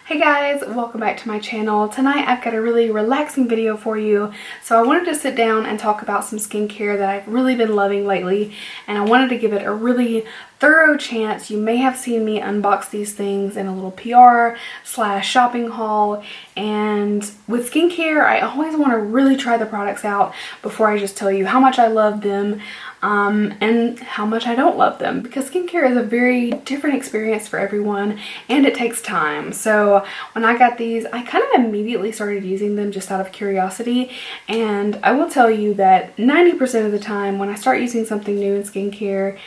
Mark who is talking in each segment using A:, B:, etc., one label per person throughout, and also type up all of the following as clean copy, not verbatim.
A: Hey guys, welcome back to my channel. Tonight I've got a really relaxing video for you. So I wanted to sit down and talk about some skincare that I've really been loving lately, and I wanted to give it a really thorough chance. You may have seen me unbox these things in a little PR/shopping haul, and with skincare I always want to really try the products out before I just tell you how much I love them and how much I don't love them, because skincare is a very different experience for everyone and it takes time. So when I got these, I kind of immediately started using them just out of curiosity, and I will tell you that 90% of the time when I start using something new in skincare,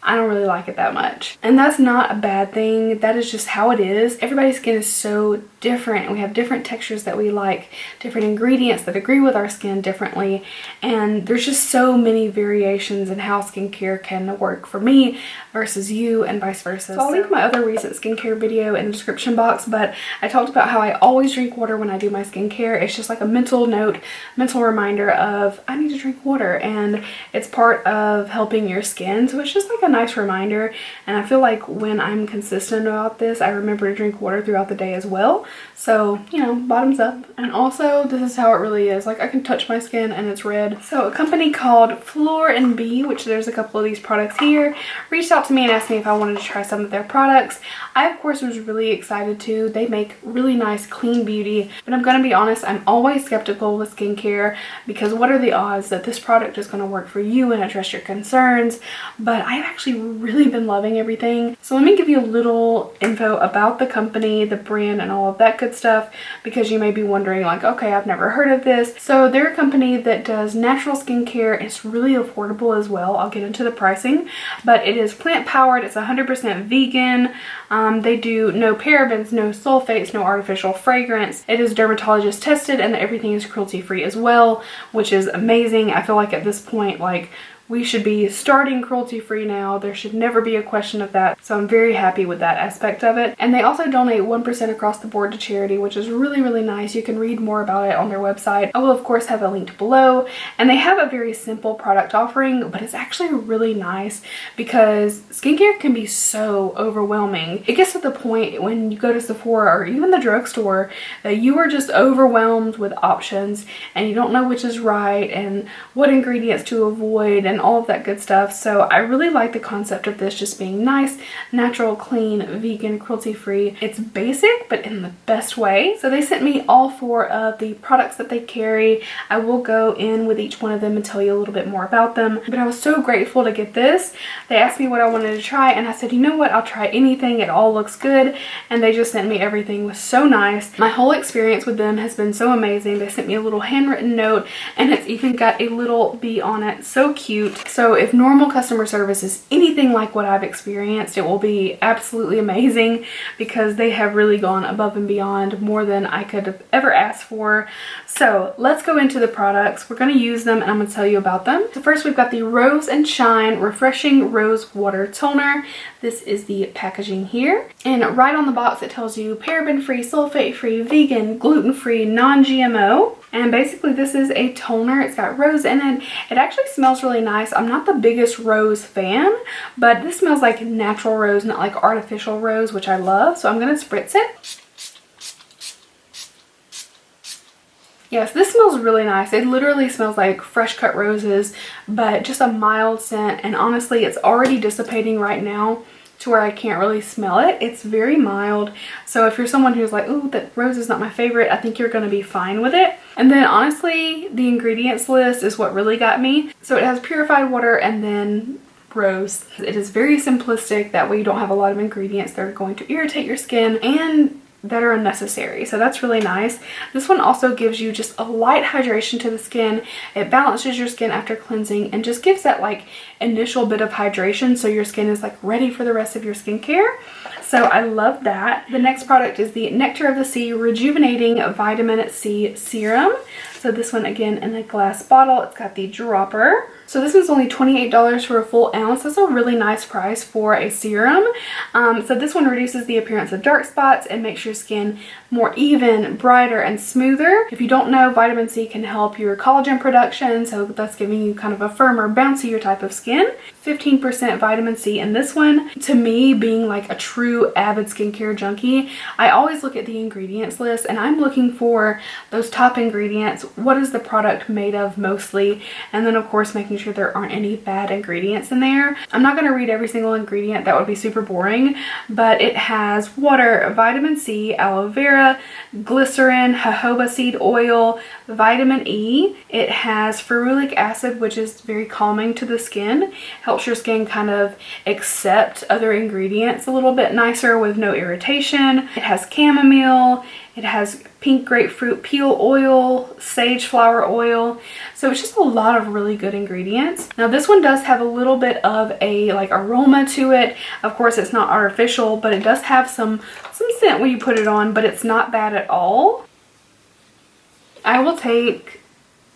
A: I don't really like it that much. And that's not a bad thing. That is just how it is. Everybody's skin is so different. We have different textures that we like, different ingredients that agree with our skin differently. And there's just so many variations in how skincare can work for me versus you, and vice versa. So I'll link my other recent skincare video in the description box, but I talked about how I always drink water when I do my skincare. It's just like a mental note, mental reminder of I need to drink water, and it's part of helping your skin. So it's just like a nice reminder, and I feel like when I'm consistent about this, I remember to drink water throughout the day as well. So, you know, bottoms up. And also, this is how it really is. Like, I can touch my skin and it's red. So a company called Fleur, which there's a couple of these products here, reached out to me and asked me if I wanted to try some of their products. I of course was really excited to. They make really nice clean beauty, but I'm gonna be honest, I'm always skeptical with skincare because what are the odds that this product is gonna work for you and address your concerns? But I've actually really been loving everything. So let me give you a little info about the company, the brand, and all of that good stuff, because you may be wondering like, okay, I've never heard of this. So they're a company that does natural skincare. It's really affordable as well. I'll get into the pricing, but it is plant powered. It's 100% vegan. They do no parabens, no sulfates, no artificial fragrance. It is dermatologist tested, and everything is cruelty free as well, which is amazing. I feel like at this point, like, we should be starting cruelty-free now. There should never be a question of that. So I'm very happy with that aspect of it. And they also donate 1% across the board to charity, which is really, really nice. You can read more about it on their website. I will, of course, have it linked below. And they have a very simple product offering, but it's actually really nice because skincare can be so overwhelming. It gets to the point when you go to Sephora or even the drugstore that you are just overwhelmed with options and you don't know which is right and what ingredients to avoid and all of that good stuff. So I really like the concept of this just being nice, natural, clean, vegan, cruelty-free. It's basic, but in the best way. So they sent me all 4 of the products that they carry. I will go in with each one of them and tell you a little bit more about them. But I was so grateful to get this. They asked me what I wanted to try, and I said, you know what, I'll try anything. It all looks good. And they just sent me everything. It was so nice. My whole experience with them has been so amazing. They sent me a little handwritten note, and it's even got a little bee on it. So cute. So if normal customer service is anything like what I've experienced, it will be absolutely amazing because they have really gone above and beyond, more than I could have ever asked for. So let's go into the products. We're going to use them and I'm going to tell you about them. So first we've got the Rose and Shine Refreshing Rose Water Toner. This is the packaging here. And right on the box it tells you paraben-free, sulfate-free, vegan, gluten-free, non-GMO. And basically this is a toner. It's got rose in it. It actually smells really nice. I'm not the biggest rose fan, but this smells like natural rose, not like artificial rose, which I love. So I'm going to spritz it. Yes, this smells really nice. It literally smells like fresh cut roses, but just a mild scent. And honestly, it's already dissipating right now to where I can't really smell it. It's very mild. So if you're someone who's like, ooh, that rose is not my favorite, I think you're going to be fine with it. And then honestly, the ingredients list is what really got me. So it has purified water and then rose. It is very simplistic. That way you don't have a lot of ingredients that are going to irritate your skin and that are unnecessary. So that's really nice. This one also gives you just a light hydration to the skin. It balances your skin after cleansing and just gives that like initial bit of hydration so your skin is like ready for the rest of your skincare. So I love that. The next product is the Nectar of the Sea Rejuvenating Vitamin C Serum. So this one again in a glass bottle. It's got the dropper. So this is only $28 for a full ounce. That's a really nice price for a serum. So this one reduces the appearance of dark spots and makes your skin more even, brighter, and smoother. If you don't know, vitamin C can help your collagen production, so that's giving you kind of a firmer, bouncier type of skin. 15% vitamin C in this one. To me, being like a true avid skincare junkie, I always look at the ingredients list and I'm looking for those top ingredients. What is the product made of mostly? And then of course making sure there aren't any bad ingredients in there. I'm not going to read every single ingredient, that would be super boring, but it has water, vitamin C, aloe vera, glycerin, jojoba seed oil, vitamin E. It has ferulic acid, which is very calming to the skin, helps your skin kind of accept other ingredients a little bit nicer with no irritation. It has chamomile, it has pink grapefruit peel oil, sage flower oil. So it's just a lot of really good ingredients. Now this one does have a little bit of a like aroma to it. Of course it's not artificial, but it does have some scent when you put it on, but it's not bad at all. I will take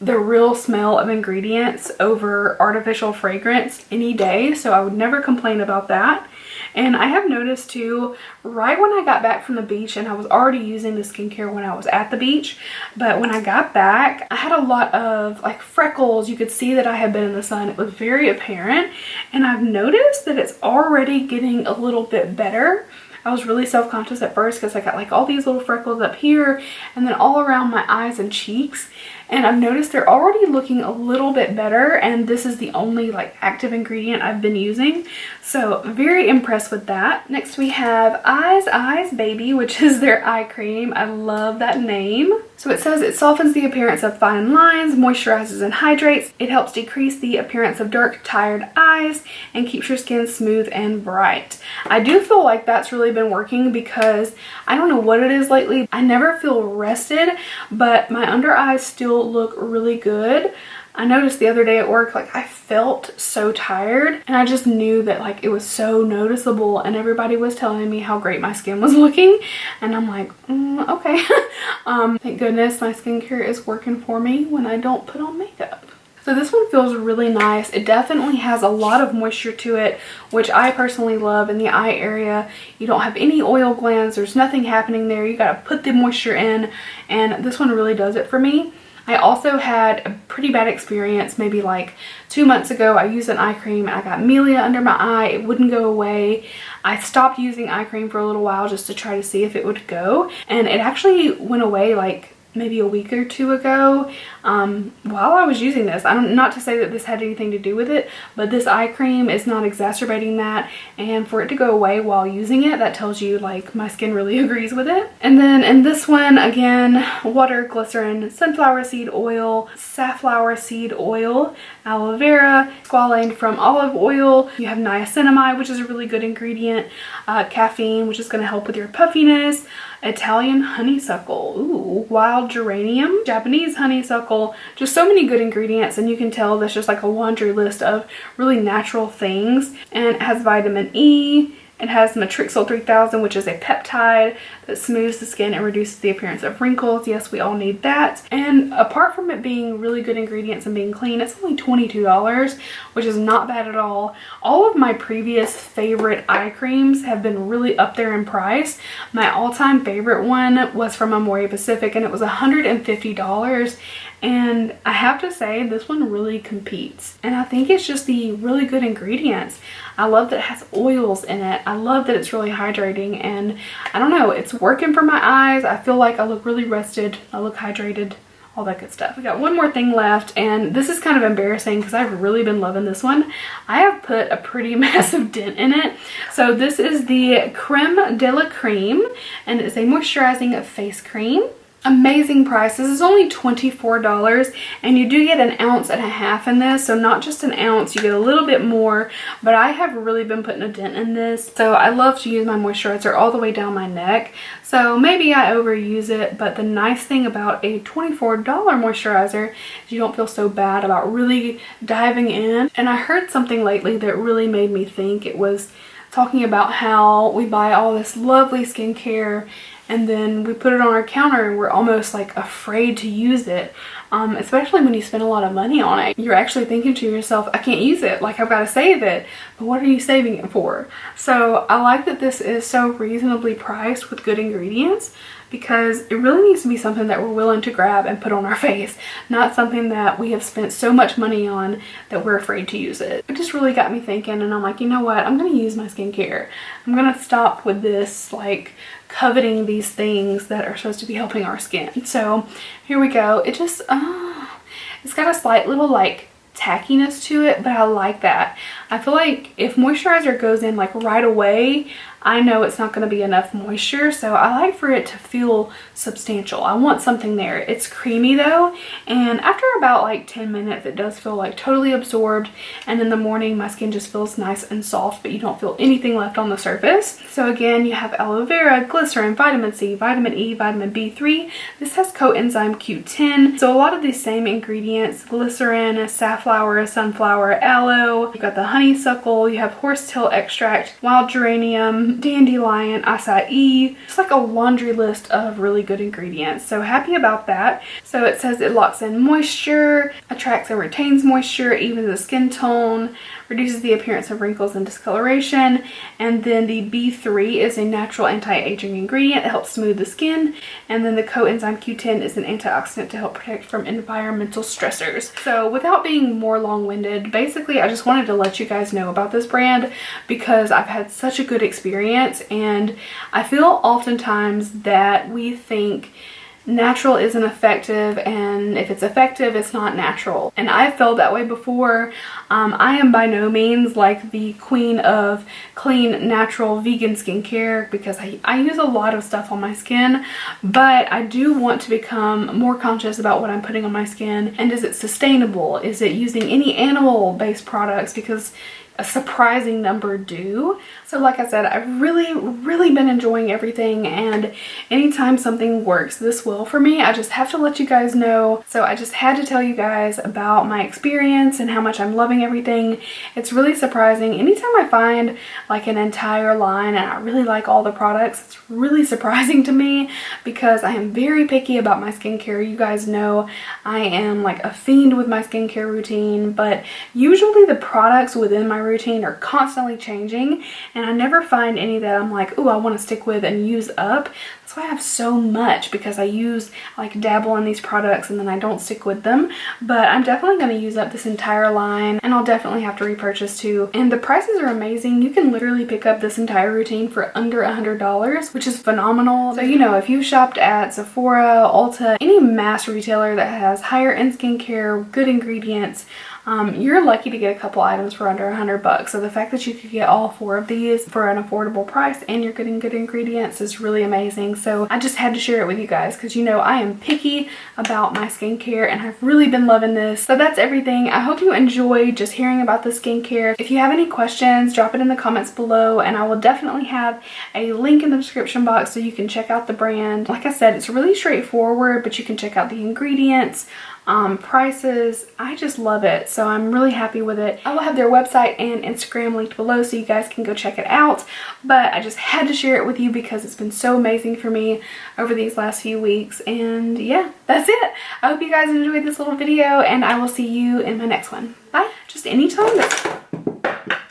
A: the real smell of ingredients over artificial fragrance any day, so I would never complain about that. And I have noticed too, right when I got back from the beach, and I was already using the skincare when I was at the beach, but when I got back, I had a lot of like freckles. You could see that I had been in the sun. It was very apparent, and I've noticed that it's already getting a little bit better. I was really self-conscious at first because I got like all these little freckles up here and then all around my eyes and cheeks, and I've noticed they're already looking a little bit better, and this is the only like active ingredient I've been using, so very impressed with that. Next we have Eyes Baby, which is their eye cream. I love that name. So it says it softens the appearance of fine lines, moisturizes and hydrates. It helps decrease the appearance of dark, tired eyes, and keeps your skin smooth and bright. I do feel like that's really been working because I don't know what it is lately. I never feel rested, but my under eyes still look really good. I noticed the other day at work, like I felt so tired, and I just knew that like it was so noticeable, and everybody was telling me how great my skin was looking, and I'm like, okay. Thank goodness my skincare is working for me when I don't put on makeup. So this one feels really nice. It definitely has a lot of moisture to it, which I personally love in the eye area. You don't have any oil glands. There's nothing happening there. You got to put the moisture in, and this one really does it for me. I also had a pretty bad experience maybe like 2 months ago. I used an eye cream and I got melia under my eye. It wouldn't go away. I stopped using eye cream for a little while just to try to see if it would go, and it actually went away like maybe a week or two ago while I was using this. Not to say that this had anything to do with it, but this eye cream is not exacerbating that, and for it to go away while using it, that tells you like my skin really agrees with it. And then in this one, again, water, glycerin, sunflower seed oil, safflower seed oil, aloe vera, squalane from olive oil. You have niacinamide, which is a really good ingredient, caffeine, which is going to help with your puffiness, Italian honeysuckle, ooh, wild geranium, Japanese honeysuckle, just so many good ingredients, and you can tell that's just like a laundry list of really natural things. And it has vitamin E. It has Matrixyl 3000, which is a peptide that smooths the skin and reduces the appearance of wrinkles. Yes, we all need that. And apart from it being really good ingredients and being clean, it's only $22, which is not bad at all. All of my previous favorite eye creams have been really up there in price. My all-time favorite one was from Amore Pacific, and it was $150. And I have to say, this one really competes. And I think it's just the really good ingredients. I love that it has oils in it. I love that it's really hydrating, and I don't know, it's working for my eyes. I feel like I look really rested. I look hydrated, all that good stuff. We got one more thing left, and this is kind of embarrassing because I've really been loving this one. I have put a pretty massive dent in it. So this is the Creme de la Creme, and it's a moisturizing face cream. Amazing price. This is only $24, and you do get an ounce and a half in this, so not just an ounce, you get a little bit more, but I have really been putting a dent in this. So I love to use my moisturizer all the way down my neck, so maybe I overuse it, but the nice thing about a $24 moisturizer is you don't feel so bad about really diving in. And I heard something lately that really made me think. It was talking about how we buy all this lovely skincare and then we put it on our counter and we're almost like afraid to use it. Especially when you spend a lot of money on it. You're actually thinking to yourself, I can't use it, like I've got to save it. But what are you saving it for? So I like that this is so reasonably priced with good ingredients, because it really needs to be something that we're willing to grab and put on our face, not something that we have spent so much money on that we're afraid to use it. It just really got me thinking, and I'm like, you know what, I'm gonna use my skincare. I'm gonna stop with this like coveting these things that are supposed to be helping our skin. So here we go. It just it's got a slight little like tackiness to it, but I like that. I feel like if moisturizer goes in like right away, I know it's not going to be enough moisture, so I like for it to feel substantial. I want something there. It's creamy though, and after about like 10 minutes it does feel like totally absorbed, and in the morning my skin just feels nice and soft, but you don't feel anything left on the surface. So again, you have aloe vera, glycerin, vitamin C, vitamin E, vitamin B3. This has coenzyme Q10, so a lot of these same ingredients: glycerin, safflower, sunflower, aloe. You've got the honeysuckle, you have horsetail extract, wild geranium, dandelion, acai. Just like a laundry list of really good ingredients. So happy about that. So it says it locks in moisture, attracts and retains moisture, evens the skin tone, reduces the appearance of wrinkles and discoloration. And then the B3 is a natural anti-aging ingredient that helps smooth the skin. And then the coenzyme Q10 is an antioxidant to help protect from environmental stressors. So without being more long-winded, basically I just wanted to let you guys know about this brand because I've had such a good experience, and I feel oftentimes that we think natural isn't effective, and if it's effective, it's not natural. And I've felt that way before. I am by no means like the queen of clean, natural, vegan skincare, because I use a lot of stuff on my skin, but I do want to become more conscious about what I'm putting on my skin, and is it sustainable? Is it using any animal-based products? Because a surprising number do. So like I said, I've really been enjoying everything, and anytime something works this well for me, I just have to let you guys know. So I just had to tell you guys about my experience and how much I'm loving everything. It's really surprising. Anytime I find like an entire line and I really like all the products, it's really surprising to me because I am very picky about my skincare. You guys know I am like a fiend with my skincare routine, but usually the products within my routine are constantly changing, and I never find any that I'm like, oh, I want to stick with and use up. That's why I have so much, because I like dabble in these products and then I don't stick with them. But I'm definitely going to use up this entire line, and I'll definitely have to repurchase too. And the prices are amazing. You can literally pick up this entire routine for under $100, which is phenomenal. So you know, if you've shopped at Sephora, Ulta, any mass retailer that has higher end skincare, good ingredients, you're lucky to get a couple items for under $100. So the fact that you could get all 4 of these for an affordable price and you're getting good ingredients is really amazing. So I just had to share it with you guys because you know I am picky about my skincare and I've really been loving this. So that's everything. I hope you enjoyed just hearing about the skincare. If you have any questions, drop it in the comments below, and I will definitely have a link in the description box so you can check out the brand. Like I said, it's really straightforward, but you can check out the ingredients, prices. I just love it, so I'm really happy with it. I will have their website and Instagram linked below so you guys can go check it out, but I just had to share it with you because it's been so amazing for me over these last few weeks. And yeah, that's it. I hope you guys enjoyed this little video, and I will see you in my next one. Bye. Just anytime.